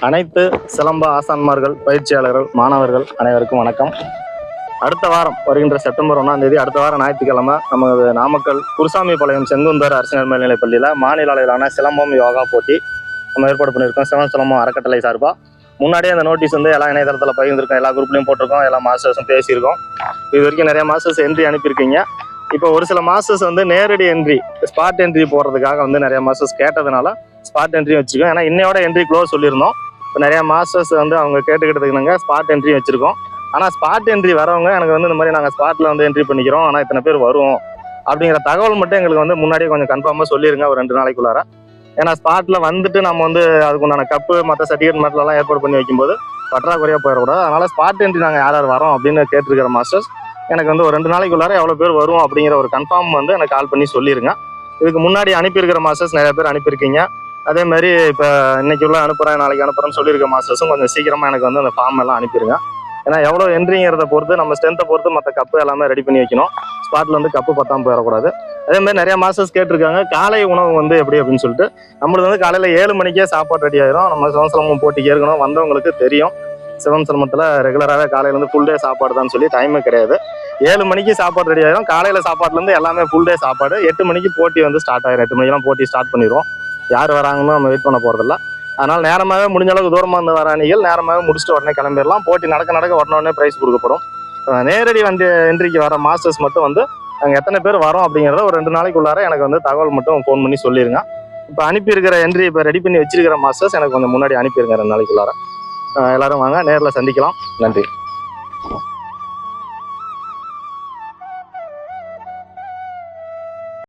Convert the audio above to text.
அனைத்து சிலம்ப ஆசான்மார்கள், பயிற்சியாளர்கள், மாணவர்கள் அனைவருக்கும் வணக்கம். அடுத்த வாரம் வருகின்ற செப்டம்பர் 1ஆம் தேதி அடுத்த வாரம் ஞாயிற்றுக்கிழமை நமது நாமக்கல் குருசாமிபாளையம் செங்குந்தர் அரசு மேல்நிலைப் பள்ளியில் மாநில அளவிலான சிலம்பம் யோகா போட்டி நம்ம ஏற்பாடு பண்ணியிருக்கோம். சிலம்பம் அறக்கட்டளை சார்பாக முன்னாடியே அந்த நோட்டீஸ் வந்து எல்லா இணையதளத்தில் பகிர்ந்துருக்கோம், எல்லா குரூப்லையும் போட்டிருக்கோம், எல்லா மாஸ்டர்ஸும் பேசியிருக்கோம். இது வரைக்கும் நிறைய மாஸ்டர்ஸ் என்ட்ரி அனுப்பியிருக்கீங்க. இப்போ ஒரு சில மாஸ்டர்ஸ் வந்து நேரடி என்ட்ரி, ஸ்பாட் என்ட்ரி போடுறதுக்காக வந்து நிறைய மாஸ்டர்ஸ் கேட்டதுனால ஸ்பாட் என்ட்ரி வச்சுருக்கோம். ஏன்னா இன்னையோட என்ட்ரி க்ளோஸ் சொல்லியிருந்தோம். இப்போ நிறையா மாஸ்டர்ஸ் வந்து அவங்க கேட்டுக்கிட்டதுக்கு நாங்கள் ஸ்பாட் என்ட்ரி வச்சுருக்கோம். ஆனால் ஸ்பாட் என்ட்ரி வரவங்க எனக்கு வந்து இந்த மாதிரி நாங்கள் ஸ்பாட்டில் வந்து என்ட்ரி பண்ணிக்கிறோம், ஆனால் இத்தனை பேர் வரும் அப்படிங்கிற தகவல் மட்டும் எங்களுக்கு வந்து முன்னாடியே கொஞ்சம் கன்ஃபார்மாக சொல்லிடுங்க ஒரு 2 நாளைக்குள்ளார. ஏன்னா ஸ்பாட்டில் வந்துட்டு நம்ம வந்து அதுக்குண்டான கப்பு மற்ற சர்டிஃபிகேட் மட்டும்லாம் ஏற்பாடு பண்ணி வைக்கும்போது பற்றாக்குறையாக போயிடக்கூடாது. அதனால் ஸ்பாட் என்ட்ரி நாங்கள் யார் யார் வரோம் அப்படின்னு கேட்டிருக்கிற மாஸ்டர்ஸ் எனக்கு வந்து ஒரு 2 நாளைக்குள்ளார எவ்வளோ பேர் வரும் அப்படிங்கிற ஒரு கன்ஃபார்ம் வந்து எனக்கு கால் பண்ணி சொல்லிடுங்க. இதுக்கு முன்னாடி அனுப்பியிருக்கிற மாஸ்டர்ஸ் நிறைய பேர் அனுப்பியிருக்கீங்க. அதே மாதிரி இப்போ இன்னைக்கு உள்ள அனுப்புகிறேன் நாளைக்கு அனுப்புகிறேன்னு சொல்லியிருக்க மாஸ்டர்ஸும் கொஞ்சம் சீக்கிரமாக எனக்கு வந்து அந்த ஃபார்ம் எல்லாம் அனுப்பிடுங்க. ஏன்னா எவ்வளோ என்ட்ரிங்கிறத பொறுத்து நம்ம ஸ்ட்ரென்த்தை பொறுத்து மற்ற கப்பு எல்லாமே ரெடி பண்ணி வைக்கணும். ஸ்பாட்டில் வந்து கப்பு பத்தாமல் போயிடக்கூடாது. அதே மாதிரி நிறைய மாஸ்டர்ஸ் கேட்டிருக்காங்க காலை உணவு வந்து எப்படி அப்படின்னு சொல்லிட்டு. நம்மளுக்கு வந்து காலையில் 7 மணிக்கே சாப்பாடு ரெடி ஆயிரும். நம்ம சிவசிலம்பம் போட்டிக்கு ஏற்கனவே வந்தவங்களுக்கு தெரியும். சிவசிலம்பத்தில் ரெகுலராகவே காலையில் வந்து ஃபுல் டே சாப்பாடு தான் சொல்லி டைமே கிடையாது. 7 மணிக்கு சாப்பாடு ரெடி ஆயிரும். காலையில் சாப்பாடுலேருந்து எல்லாமே ஃபுல் டே சாப்பாடு. 8 மணிக்கு போட்டி வந்து ஸ்டார்ட் ஆயிரும். 8 மணிக்கெல்லாம் போட்டி ஸ்டார்ட் பண்ணிடுவோம். யார் வராங்கன்னு நம்ம வெயிட் பண்ண போகிறதில்ல. அதனால் நேரமாகவே முடிஞ்ச அளவுக்கு தூரமாக இருந்து வர அணிகள் நேரமாகவே முடிச்சுட்டு உடனே கிளம்பிடலாம். போட்டி நடக்க உடனே ப்ரைஸ் கொடுக்கப்படும். நேரடி வந்து என்ட்ரிக்கு வர மாஸ்டர்ஸ் மட்டும் வந்து நாங்கள் எத்தனை பேர் வரோம் அப்படிங்கிறத ஒரு 2 நாளைக்குள்ளார எனக்கு வந்து தகவல் மட்டும் ஃபோன் பண்ணி சொல்லிடுங்க. இப்போ அனுப்பியிருக்கிற என்ட்ரி இப்போ ரெடி பண்ணி வச்சிருக்கிற மாஸ்டர்ஸ் எனக்கு கொஞ்சம் முன்னாடி அனுப்பிடுங்க 2 நாளைக்குள்ளார. எல்லாரும் வாங்க, நேரில் சந்திக்கலாம். நன்றி.